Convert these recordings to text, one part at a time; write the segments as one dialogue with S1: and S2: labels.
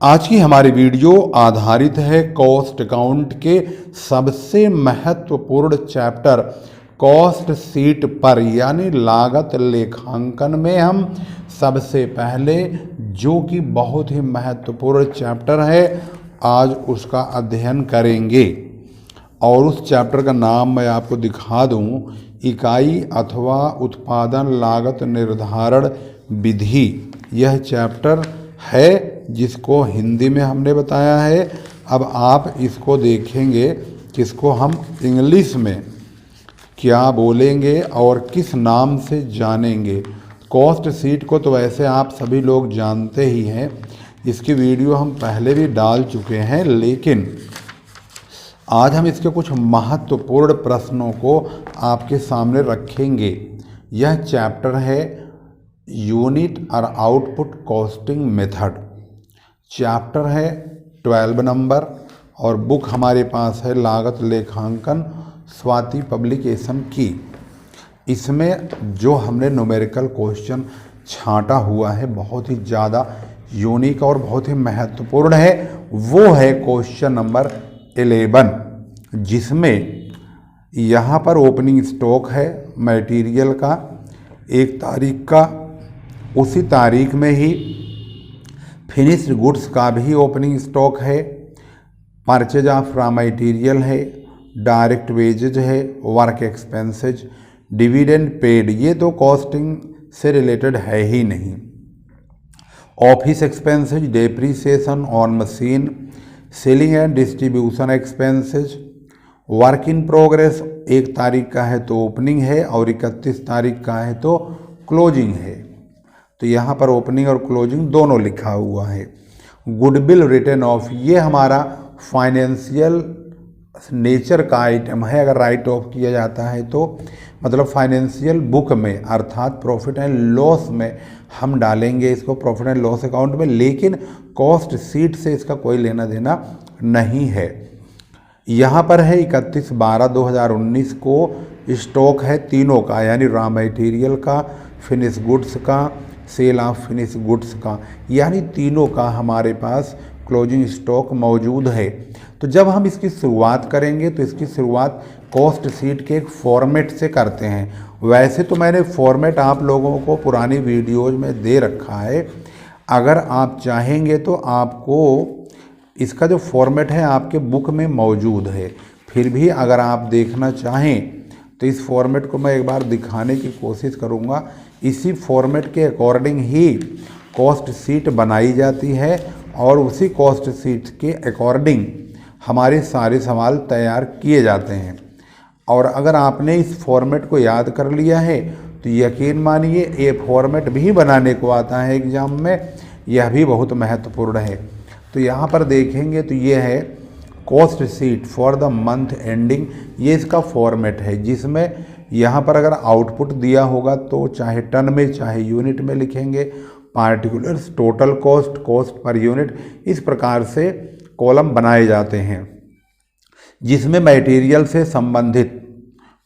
S1: आज की हमारी वीडियो आधारित है कॉस्ट अकाउंट के सबसे महत्वपूर्ण चैप्टर कॉस्ट शीट पर, यानी लागत लेखांकन में हम सबसे पहले जो कि बहुत ही महत्वपूर्ण चैप्टर है आज उसका अध्ययन करेंगे। और उस चैप्टर का नाम मैं आपको दिखा दूं, इकाई अथवा उत्पादन लागत निर्धारण विधि। यह चैप्टर है जिसको हिंदी में हमने बताया है। अब आप इसको देखेंगे किसको हम इंग्लिश में क्या बोलेंगे और किस नाम से जानेंगे। कॉस्ट शीट को तो वैसे आप सभी लोग जानते ही हैं, इसकी वीडियो हम पहले भी डाल चुके हैं, लेकिन आज हम इसके कुछ महत्वपूर्ण प्रश्नों को आपके सामने रखेंगे। यह चैप्टर है यूनिट और आउटपुट कॉस्टिंग मेथड। चैप्टर है 12 नंबर और बुक हमारे पास है लागत लेखांकन स्वाति पब्लिकेशन की। इसमें जो हमने न्यूमेरिकल क्वेश्चन छांटा हुआ है बहुत ही ज़्यादा यूनिक और बहुत ही महत्वपूर्ण है, वो है क्वेश्चन नंबर 11, जिसमें यहाँ पर ओपनिंग स्टॉक है मटेरियल का 1 तारीख का, उसी तारीख में ही फिनिश्ड गुड्स का भी ओपनिंग स्टॉक है, परचेज ऑफ रॉ मटेरियल है, डायरेक्ट वेजेज है, वर्क एक्सपेंसेज, डिविडेंड पेड, ये तो कॉस्टिंग से रिलेटेड है ही नहीं, office expenses, depreciation on machine, selling and distribution expenses, work in progress 1 तारीख का है तो ओपनिंग है और 31 तारीख का है तो क्लोजिंग है। तो यहाँ पर ओपनिंग और क्लोजिंग दोनों लिखा हुआ है। गुडविल रिटर्न ऑफ, ये हमारा फाइनेंशियल नेचर का आइटम है। अगर राइट ऑफ किया जाता है तो मतलब फाइनेंशियल बुक में अर्थात प्रॉफिट एंड लॉस में हम डालेंगे इसको, प्रॉफिट एंड लॉस अकाउंट में, लेकिन कॉस्ट शीट से इसका कोई लेना देना नहीं है। यहाँ पर है 31/12/2019 को स्टॉक है तीनों का, यानी रॉ मटेरियल का, फिनिश गुड्स का, सेल ऑफ फिनिश गुड्स का, यानी तीनों का हमारे पास क्लोजिंग स्टॉक मौजूद है। तो जब हम इसकी शुरुआत करेंगे तो इसकी शुरुआत कॉस्ट शीट के एक फॉर्मेट से करते हैं। वैसे तो मैंने फॉर्मेट आप लोगों को पुरानी वीडियोज में दे रखा है, अगर आप चाहेंगे तो आपको इसका जो फॉर्मेट है आपके बुक में मौजूद है। फिर भी अगर आप देखना चाहें तो इस फॉर्मेट को मैं एक बार दिखाने की कोशिश करूंगा। इसी फॉर्मेट के अकॉर्डिंग ही कॉस्ट शीट बनाई जाती है और उसी कॉस्ट शीट के अकॉर्डिंग हमारे सारे सवाल तैयार किए जाते हैं। और अगर आपने इस फॉर्मेट को याद कर लिया है तो यकीन मानिए ये फॉर्मेट भी बनाने को आता है एग्जाम में, यह भी बहुत महत्वपूर्ण है। तो यहाँ पर देखेंगे तो ये है cost sheet for the month ending, ये इसका फॉर्मेट है, जिसमें यहाँ पर अगर आउटपुट दिया होगा तो चाहे टन में चाहे यूनिट में लिखेंगे, particulars, total cost, cost per unit, इस प्रकार से कॉलम बनाए जाते हैं। जिसमें मटेरियल से संबंधित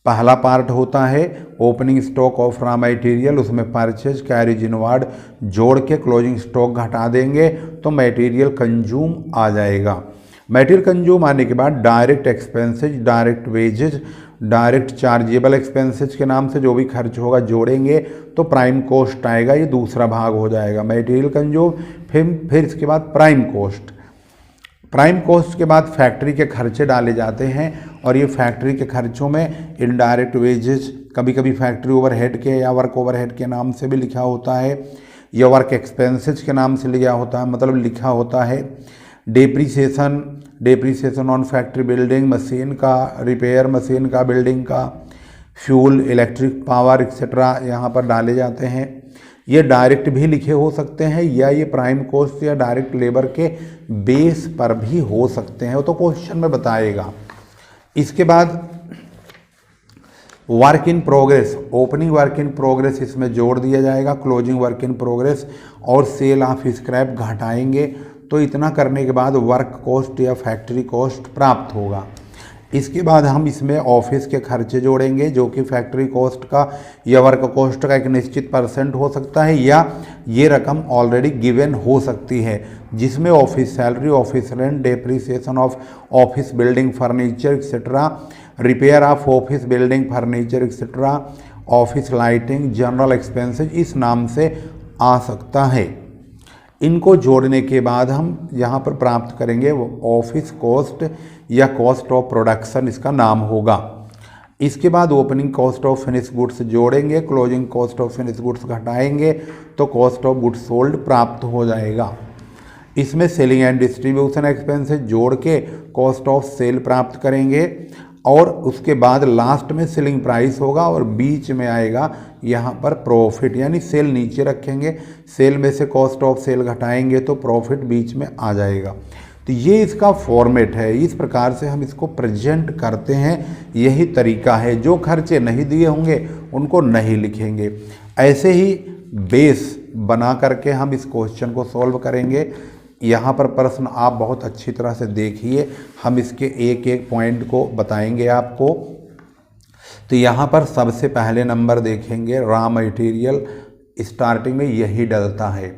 S1: पहला पार्ट होता है opening stock of raw material, उसमें परचेज कैरिज इनवार्ड जोड़ के क्लोजिंग स्टॉक घटा देंगे तो मटेरियल कंज्यूम आ जाएगा। मटेरियल कंज्यूम आने के बाद direct expenses, direct wages, direct chargeable expenses के नाम से जो भी खर्च होगा जोड़ेंगे तो प्राइम कॉस्ट आएगा, ये दूसरा भाग हो जाएगा मटेरियल कंज्यूम। फिर इसके बाद प्राइम कॉस्ट, प्राइम कॉस्ट के बाद फैक्ट्री के खर्चे डाले जाते हैं और ये फैक्ट्री के खर्चों में इनडायरेक्ट वेजेज, कभी कभी फैक्ट्री ओवरहेड के या वर्क ओवरहेड के नाम से भी लिखा होता है, या वर्क एक्सपेंसेज के नाम से लिखा होता है, मतलब लिखा होता है। Depreciation, depreciation on factory building, machine का रिपेयर, मशीन का बिल्डिंग का, फ्यूल, इलेक्ट्रिक पावर एक्सेट्रा यहाँ पर डाले जाते हैं। ये डायरेक्ट भी लिखे हो सकते हैं या ये प्राइम कॉस्ट या डायरेक्ट लेबर के बेस पर भी हो सकते हैं, वो तो क्वेश्चन में बताएगा। इसके बाद work in progress, opening work in progress इसमें जोड़ दिया जाएगा, क्लोजिंग वर्क इन प्रोग्रेस और सेल ऑफ स्क्रैप घटाएंगे तो इतना करने के बाद वर्क कॉस्ट या फैक्ट्री कॉस्ट प्राप्त होगा। इसके बाद हम इसमें ऑफिस के खर्चे जोड़ेंगे, जो कि फैक्ट्री कॉस्ट का या वर्क कॉस्ट का एक निश्चित परसेंट हो सकता है, या ये रकम ऑलरेडी गिवन हो सकती है, जिसमें office salary, office rent, depreciation of office building furniture etcetera, repair of office building furniture etcetera, office lighting, general expenses इस नाम से आ सकता है। इनको जोड़ने के बाद हम यहाँ पर प्राप्त करेंगे वो ऑफिस कॉस्ट या कॉस्ट ऑफ प्रोडक्शन इसका नाम होगा। इसके बाद opening cost of finish goods जोड़ेंगे, closing cost of finish goods घटाएंगे तो कॉस्ट ऑफ गुड्स सोल्ड प्राप्त हो जाएगा। इसमें सेलिंग एंड डिस्ट्रीब्यूशन एक्सपेंसेस जोड़ के कॉस्ट ऑफ सेल प्राप्त करेंगे और उसके बाद लास्ट में सेलिंग प्राइस होगा और बीच में आएगा यहाँ पर प्रॉफिट, यानी सेल नीचे रखेंगे, सेल में से कॉस्ट ऑफ सेल घटाएंगे तो प्रॉफिट बीच में आ जाएगा। तो ये इसका फॉर्मेट है, इस प्रकार से हम इसको प्रेजेंट करते हैं, यही तरीका है। जो खर्चे नहीं दिए होंगे उनको नहीं लिखेंगे। ऐसे ही बेस बना करके हम इस क्वेश्चन को सॉल्व करेंगे। यहाँ पर प्रश्न आप बहुत अच्छी तरह से देखिए, हम इसके एक एक पॉइंट को बताएंगे आपको। तो यहाँ पर सबसे पहले नंबर देखेंगे रॉ मटेरियल, स्टार्टिंग में यही डलता है।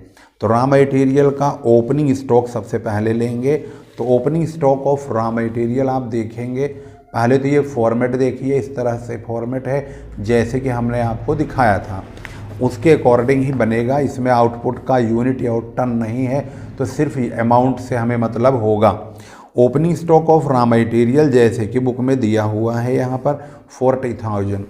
S1: तो रॉ मटेरियल का ओपनिंग स्टॉक सबसे पहले लेंगे। तो opening stock of raw material आप देखेंगे, पहले तो ये फॉर्मेट देखिए, इस तरह से फॉर्मेट है जैसे कि हमने आपको दिखाया था, उसके अकॉर्डिंग ही बनेगा। इसमें आउटपुट का यूनिट या टन नहीं है, तो सिर्फ अमाउंट से हमें मतलब होगा। Opening stock of raw material जैसे कि बुक में दिया हुआ है यहाँ पर 40,000,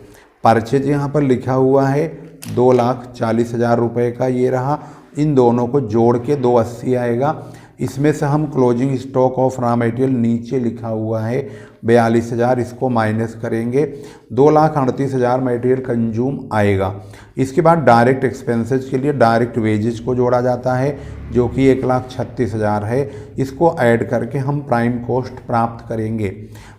S1: परचेज यहाँ पर लिखा हुआ है 2,40,000 रुपये का, ये रहा। इन दोनों को जोड़ के 280 आएगा। इसमें से हम closing stock of raw material नीचे लिखा हुआ है 42,000, इसको माइनस करेंगे, 2,38,000 मटेरियल कंज्यूम आएगा। इसके बाद डायरेक्ट एक्सपेंसेस के लिए डायरेक्ट वेजेस को जोड़ा जाता है जो कि 1,36,000 है। इसको ऐड करके हम प्राइम कॉस्ट प्राप्त करेंगे।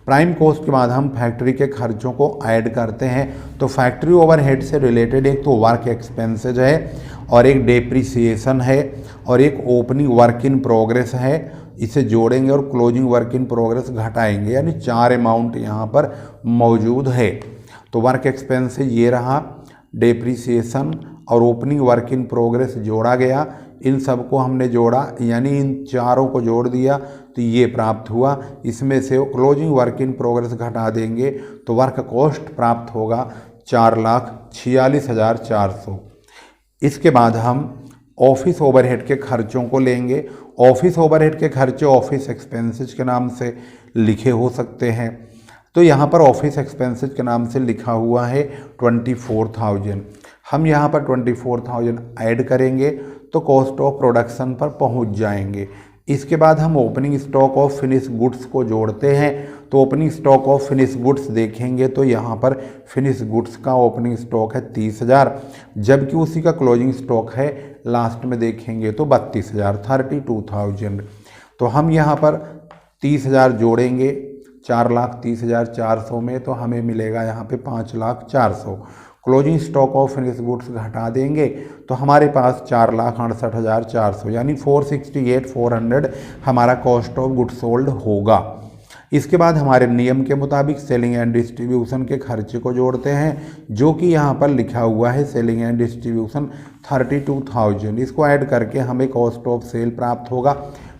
S1: प्राइम कॉस्ट के बाद हम फैक्ट्री के खर्चों को ऐड करते हैं। तो फैक्ट्री ओवरहेड से रिलेटेड एक तो वर्क एक्सपेंसेज है और एक डेप्रिसिएशन है और एक ओपनिंग वर्क इन प्रोग्रेस है, इसे जोड़ेंगे और क्लोजिंग वर्क इन प्रोग्रेस घटाएंगे, यानी 4 अमाउंट यहाँ पर मौजूद है। तो वर्क एक्सपेंसेज ये रहा, डेप्रिसिएशन और ओपनिंग वर्क इन प्रोग्रेस जोड़ा गया। इन सब को हमने जोड़ा, यानी इन चारों को जोड़ दिया तो ये प्राप्त हुआ। इसमें से क्लोजिंग वर्क इन प्रोग्रेस घटा देंगे तो वर्क कॉस्ट प्राप्त होगा 4,46,400। इसके बाद हम ऑफिस ओवरहेड के खर्चों को लेंगे। ऑफिस ओवरहेड के खर्चे ऑफिस एक्सपेंसेस के नाम से लिखे हो सकते हैं। तो यहाँ पर ऑफिस एक्सपेंसेस के नाम से लिखा हुआ है 24,000। हम यहाँ पर 24,000 ऐड करेंगे तो कॉस्ट ऑफ प्रोडक्शन पर पहुँच जाएंगे। इसके बाद हम opening stock of finish goods को जोड़ते हैं। तो opening stock of finish goods देखेंगे तो यहाँ पर फिनिश गुड्स का ओपनिंग स्टॉक है 30,000, जबकि उसी का क्लोजिंग स्टॉक है लास्ट में देखेंगे तो 32,000, 32,000। तो हम यहाँ पर 30,000 जोड़ेंगे 4,30,400 में, तो हमें मिलेगा यहाँ पे 5,04,000। Closing stock of finish goods घटा देंगे तो हमारे पास 4,68,400, यानी 468,400 हमारा कॉस्ट ऑफ गुड्स सोल्ड होगा। इसके बाद हमारे नियम के मुताबिक सेलिंग एंड डिस्ट्रीब्यूशन के खर्चे को जोड़ते हैं, जो कि यहाँ पर लिखा हुआ है सेलिंग एंड डिस्ट्रीब्यूशन 32,000। इसको ऐड करके हमें कॉस्ट ऑफ सेल प्राप्त होगा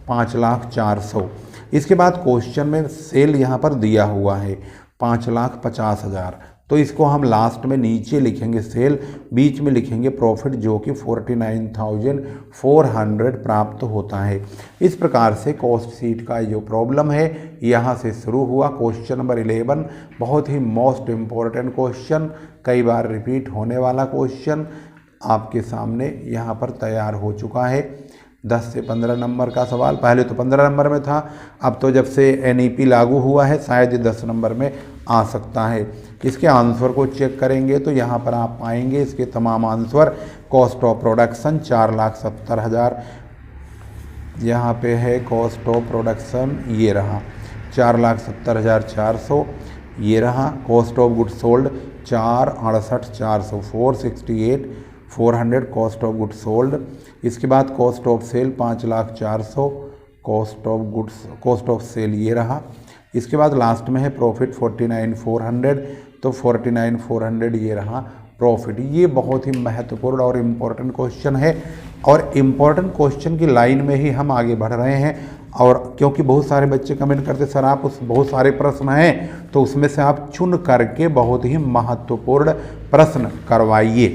S1: 5,04,000। इसके बाद क्वेश्चन में सेल यहाँ पर दिया हुआ है 5,50,000, तो इसको हम लास्ट में नीचे लिखेंगे सेल, बीच में लिखेंगे प्रॉफिट, जो कि 49,400 प्राप्त होता है। इस प्रकार से कॉस्ट शीट का जो प्रॉब्लम है यहाँ से शुरू हुआ। क्वेश्चन नंबर 11 बहुत ही मोस्ट इम्पॉर्टेंट क्वेश्चन, कई बार रिपीट होने वाला क्वेश्चन आपके सामने यहाँ पर तैयार हो चुका है। 10 से 15 नंबर का सवाल, पहले तो 15 नंबर में था, अब तो जब से NEP लागू हुआ है शायद 10 नंबर में आ सकता है। इसके आंसर को चेक करेंगे तो यहाँ पर आप पाएंगे इसके तमाम आंसर। कॉस्ट ऑफ प्रोडक्शन 4,70,000, यहाँ पे है कॉस्ट ऑफ प्रोडक्शन, ये रहा 4,70,400, ये रहा cost of goods sold 4,68,400, 468,400 cost of goods sold. इसके बाद cost of sale 5,04,000, cost of goods, cost of sale ये रहा इसके बाद लास्ट में है प्रॉफिट 49,400, तो 49,400 ये रहा प्रॉफिट। ये बहुत ही महत्वपूर्ण और इम्पोर्टेंट क्वेश्चन है, और इम्पोर्टेंट क्वेश्चन की लाइन में ही हम आगे बढ़ रहे हैं। और क्योंकि बहुत सारे बच्चे कमेंट करते सर आप उस बहुत सारे प्रश्न हैं, तो उसमें से आप चुन करके बहुत ही महत्वपूर्ण प्रश्न करवाइए।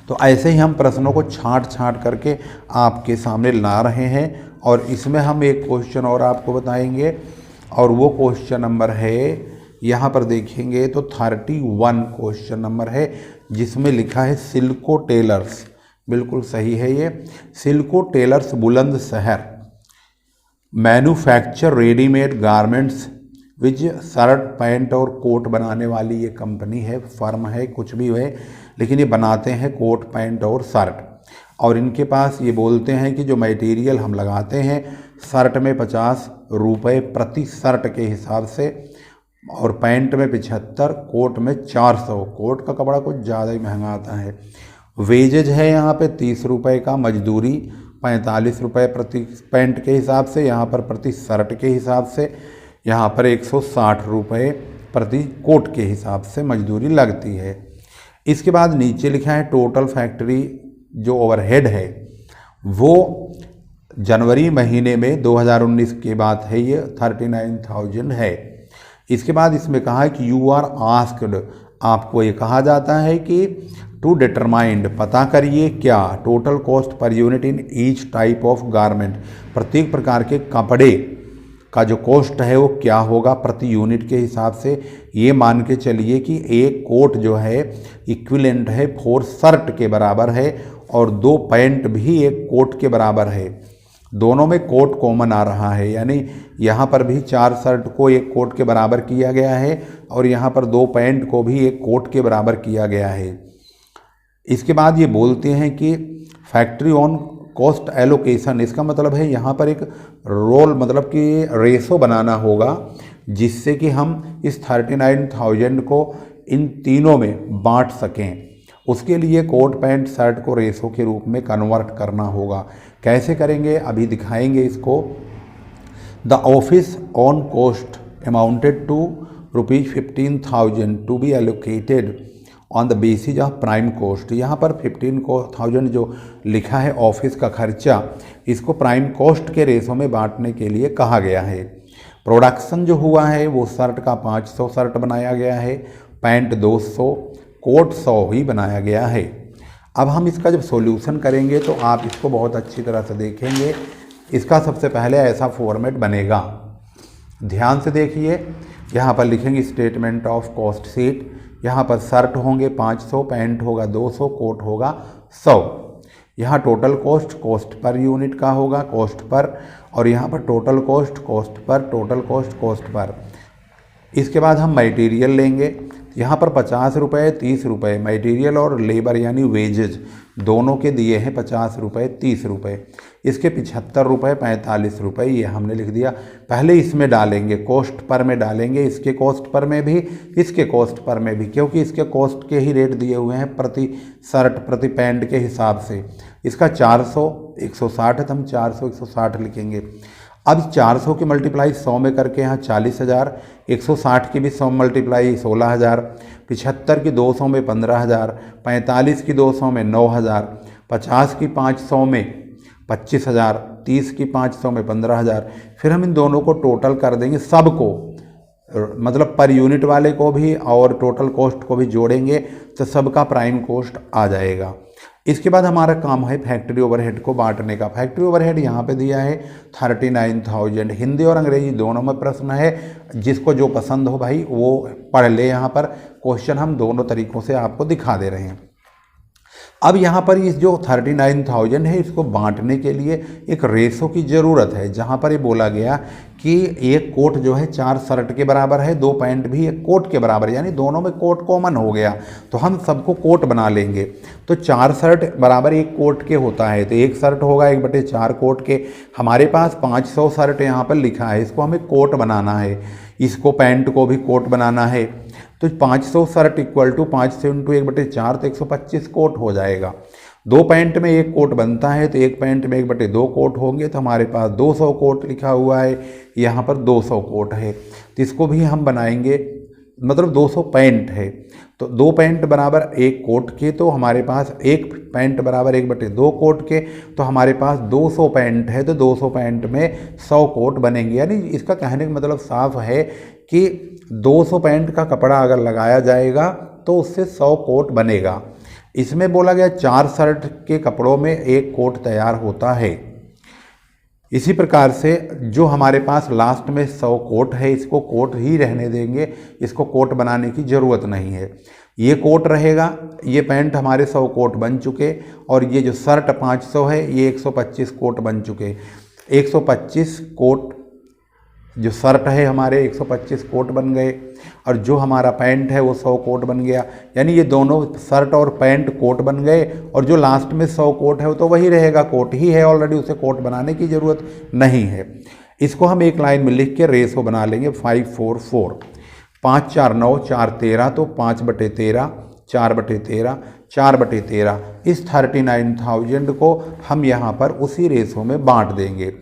S1: तो ऐसे ही हम प्रश्नों को छांट करके आपके सामने ला रहे हैं। और इसमें हम एक क्वेश्चन और आपको बताएंगे, और वो क्वेश्चन नंबर है, यहाँ पर देखेंगे तो 31 क्वेश्चन नंबर है, जिसमें लिखा है सिल्को टेलर्स। बिल्कुल सही है ये। Silco tailors Bulandshahr manufacture readymade garments which shirt pant और कोट बनाने वाली ये कंपनी है, फर्म है, कुछ भी है, लेकिन ये बनाते हैं कोट पैंट और शर्ट। और इनके पास ये बोलते हैं कि जो मटेरियल हम लगाते हैं शर्ट में 50 रुपये प्रति शर्ट के हिसाब से, और पैंट में 75, कोट में 400। कोट का कपड़ा कुछ ज़्यादा ही महंगा आता है। वेजेज है यहाँ पे 30 रुपये का, मजदूरी 45 रुपये प्रति पैंट के हिसाब से, यहाँ पर प्रति शर्ट के हिसाब से, यहाँ पर 160 रुपये प्रति कोट के हिसाब से मजदूरी लगती है। इसके बाद नीचे लिखा है टोटल फैक्ट्री जो ओवरहेड है वो जनवरी महीने में 2019 की बात है, ये 39,000 है। इसके बाद इसमें कहा है कि यू आर आस्क्ड, आपको ये कहा जाता है कि टू डिटरमाइंड, पता करिए क्या, total cost per unit in each type of garment, प्रत्येक प्रकार के कपड़े का जो कॉस्ट है वो क्या होगा प्रति यूनिट के हिसाब से। ये मान के चलिए कि एक कोट जो है इक्विवेलेंट है 4 शर्ट के बराबर है, और 2 पैंट भी एक कोट के बराबर है। दोनों में कोट कॉमन आ रहा है, यानी यहाँ पर भी 4 शर्ट को एक कोट के बराबर किया गया है, और यहाँ पर 2 पैंट को भी एक कोट के बराबर किया गया है। इसके बाद ये बोलते हैं कि फैक्ट्री ऑन कॉस्ट एलोकेशन, इसका मतलब है यहाँ पर एक रोल, मतलब कि रेशो बनाना होगा, जिससे कि हम इस 39,000 को इन तीनों में बांट सकें। उसके लिए कोट पैंट शर्ट को रेशो के रूप में कन्वर्ट करना होगा। कैसे करेंगे अभी दिखाएंगे इसको। The office on cost amounted to ₹15,000 to be allocated on the basis of prime cost. यहाँ पर 15,000 जो लिखा है ऑफिस का खर्चा, इसको प्राइम कॉस्ट के रेशो में बांटने के लिए कहा गया है। प्रोडक्शन जो हुआ है वो शर्ट का 500 शर्ट बनाया गया है, पैंट 200, कोट 100 ही बनाया गया है। अब हम इसका जब सॉल्यूशन करेंगे तो आप इसको बहुत अच्छी तरह से देखेंगे। इसका सबसे पहले ऐसा फॉर्मेट बनेगा, ध्यान से देखिए। यहाँ पर लिखेंगे स्टेटमेंट ऑफ कॉस्ट शीट, यहाँ पर शर्ट होंगे 500, पैंट होगा 200, कोट होगा 100। यहाँ total cost, cost per unit का होगा, कॉस्ट पर, और यहाँ पर total cost, cost per, total cost, cost per. इसके बाद हम मटेरियल लेंगे, यहाँ पर 50 रुपये 30 रुपये मटेरियल और लेबर यानी वेजेज दोनों के दिए हैं 50 रुपये 30 रुपये। इसके 75 रुपये 45 रुपये ये हमने लिख दिया। पहले इसमें डालेंगे, कॉस्ट पर में डालेंगे, इसके कॉस्ट पर में भी, इसके कॉस्ट पर में भी, क्योंकि इसके कॉस्ट के ही रेट दिए हुए हैं प्रति शर्ट प्रति पैंट के हिसाब से। इसका 400 160 है तो हम 400 160 लिखेंगे। अब 400 की मल्टीप्लाई 100 में करके यहाँ 40,000, 160 की भी 100 मल्टीप्लाई 16,000, 75 की 200 में 15,000, 45 की 200 में 9,000, 50 की 500 में 25,000, 30 की 500 में 15,000। फिर हम इन दोनों को टोटल कर देंगे, सबको, मतलब पर यूनिट वाले को भी और टोटल कॉस्ट को भी जोड़ेंगे तो सबका प्राइम कॉस्ट आ जाएगा। इसके बाद हमारा काम है फैक्ट्री ओवरहेड को बांटने का। फैक्ट्री ओवरहेड यहाँ पे दिया है 39,000। हिंदी और अंग्रेजी दोनों में प्रश्न है, जिसको जो पसंद हो भाई वो पढ़ ले। यहाँ पर क्वेश्चन हम दोनों तरीक़ों से आपको दिखा दे रहे हैं। अब यहाँ पर इस जो 39,000 है इसको बांटने के लिए एक रेशो की ज़रूरत है, जहाँ पर ये बोला गया कि एक कोट जो है 4 शर्ट के बराबर है, 2 पैंट भी एक कोट के बराबर, यानी दोनों में कोट कॉमन हो गया, तो हम सबको कोट बना लेंगे। तो 4 शर्ट बराबर एक कोट के होता है, तो एक शर्ट होगा 1/4 कोट के। हमारे पास 500 शर्ट यहाँ पर लिखा है, इसको हमें कोट बनाना है, इसको पैंट को भी कोट बनाना है। तो 500 शर्ट इक्वल टू 500 इंटू 1/4 तो 125 कोट हो जाएगा। 2 पैंट में 1 कोट बनता है तो 1 पैंट में 1/2 कोट होंगे, तो हमारे पास 200 कोट लिखा हुआ है, यहाँ पर 200 कोट है। तो इसको भी हम बनाएंगे, मतलब 200 पैंट है तो 2 पैंट बराबर 1 कोट के, तो हमारे पास 1 पैंट बराबर 1/2 कोट के, तो हमारे पास 200 पैंट है, तो 200 पैंट में 100 कोट बनेंगे। यानी इसका कहने का मतलब साफ है कि 200 पैंट का कपड़ा अगर लगाया जाएगा तो उससे 100 कोट बनेगा। इसमें बोला गया 4 शर्ट के कपड़ों में 1 कोट तैयार होता है। इसी प्रकार से जो हमारे पास लास्ट में 100 कोट है, इसको कोट ही रहने देंगे, इसको कोट बनाने की ज़रूरत नहीं है। ये कोट रहेगा, ये पैंट हमारे 100 कोट बन चुके, और ये जो शर्ट 500 है ये 125 कोट बन चुके। 125 कोट जो शर्ट है हमारे 125 कोट बन गए, और जो हमारा पैंट है वो 100 कोट बन गया। यानी ये दोनों शर्ट और पैंट कोट बन गए, और जो लास्ट में 100 कोट है वो तो वही रहेगा, कोट ही है ऑलरेडी, उसे कोट बनाने की ज़रूरत नहीं है। इसको हम एक लाइन में लिख के रेशो बना लेंगे 5/4। 5 4 9 4 13, तो 5/13 4/13 4/13। इस 39,000 को हम यहाँ पर उसी रेशो में बांट देंगे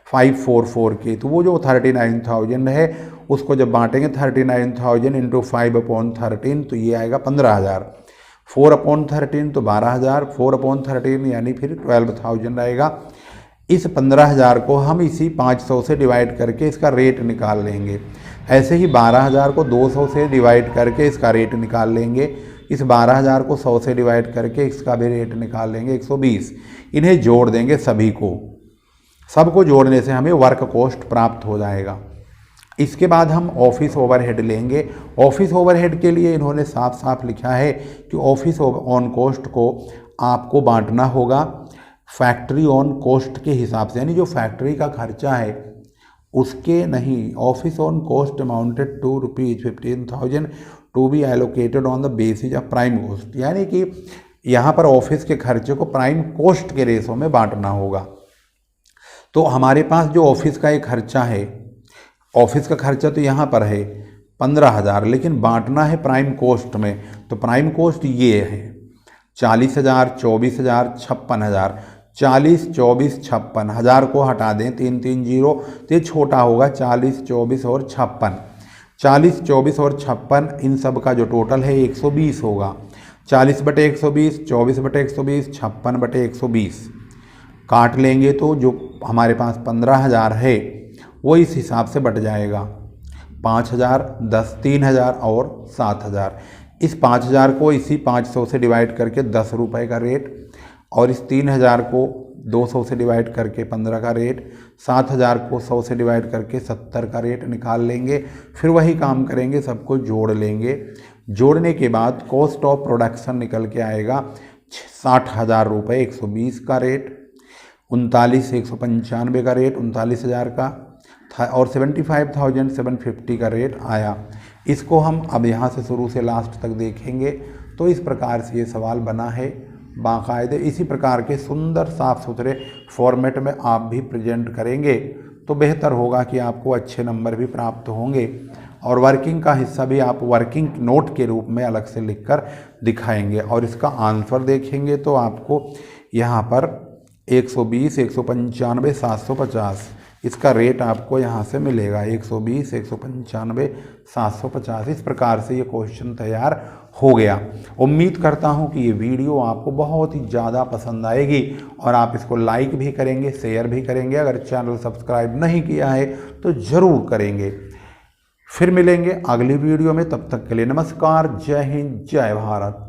S1: 5/4 के। तो वो जो 39,000 है उसको जब बांटेंगे 39,000 इंटू 5/13, तो ये आएगा 15,000। 4/13 तो 12,000, 4/13 यानी फिर 12,000 आएगा। इस 15,000 को हम इसी 500 से डिवाइड करके इसका रेट निकाल लेंगे। ऐसे ही 12,000 को 200 से डिवाइड करके इसका रेट निकाल लेंगे। इस 12,000 को 100 से डिवाइड करके इसका भी रेट निकाल लेंगे 120। इन्हें जोड़ देंगे सभी को, सबको जोड़ने से हमें वर्क कॉस्ट प्राप्त हो जाएगा। इसके बाद हम ऑफिस ओवरहेड लेंगे। ऑफिस ओवरहेड के लिए इन्होंने साफ साफ लिखा है कि ऑफिस ऑन कॉस्ट को आपको बांटना होगा फैक्ट्री ऑन कॉस्ट के हिसाब से, यानी जो फैक्ट्री का खर्चा है उसके नहीं। Office on cost amounted to ₹15,000 to be allocated on the basis of prime cost, यानी कि यहाँ पर ऑफिस के खर्चे को प्राइम कॉस्ट के रेशो में बांटना होगा। तो हमारे पास जो ऑफिस का एक खर्चा है, ऑफिस का खर्चा तो यहाँ पर है 15,000, लेकिन बांटना है प्राइम कॉस्ट में। तो प्राइम कॉस्ट ये है 40,000 24,000 56,000। 40 24 56 हज़ार को हटा दें, 3 3 0, तो ये छोटा होगा 40 24 और 56। 40 24 और 56 इन सब का जो टोटल है 120 होगा। 40/120, 24/120, 56/120 काट लेंगे तो जो हमारे पास 15,000 है वो इस हिसाब से बट जाएगा 5,000 10 3,000 और 7,000। इस 5,000 को इसी 500 से डिवाइड करके 10 रुपये का रेट, और इस 3,000 को 200 से डिवाइड करके 15 का रेट, 7,000 को 100 से डिवाइड करके 70 का रेट निकाल लेंगे। फिर वही काम करेंगे, सबको जोड़ लेंगे। जोड़ने के बाद कॉस्ट ऑफ प्रोडक्शन निकल के आएगा 60,000 रुपये 120 का रेट, 39,195 का रेट 39,000 का था, और 75,750 का रेट आया। इसको हम अब यहाँ से शुरू से लास्ट तक देखेंगे। तो इस प्रकार से ये सवाल बना है बाकायदे। इसी प्रकार के सुंदर साफ सुथरे फॉर्मेट में आप भी प्रेजेंट करेंगे तो बेहतर होगा कि आपको अच्छे नंबर भी प्राप्त होंगे, और वर्किंग का हिस्सा भी आप वर्किंग नोट के रूप में अलग से लिखकर दिखाएंगे। और इसका आंसर देखेंगे तो आपको यहाँ पर 120 195 750 इसका रेट आपको यहाँ से मिलेगा 120 195 750। इस प्रकार से ये क्वेश्चन तैयार हो गया। उम्मीद करता हूँ कि ये वीडियो आपको बहुत ही ज़्यादा पसंद आएगी, और आप इसको लाइक भी करेंगे, शेयर भी करेंगे। अगर चैनल सब्सक्राइब नहीं किया है तो ज़रूर करेंगे। फिर मिलेंगे अगली वीडियो में, तब तक के लिए नमस्कार, जय हिंद, जय भारत।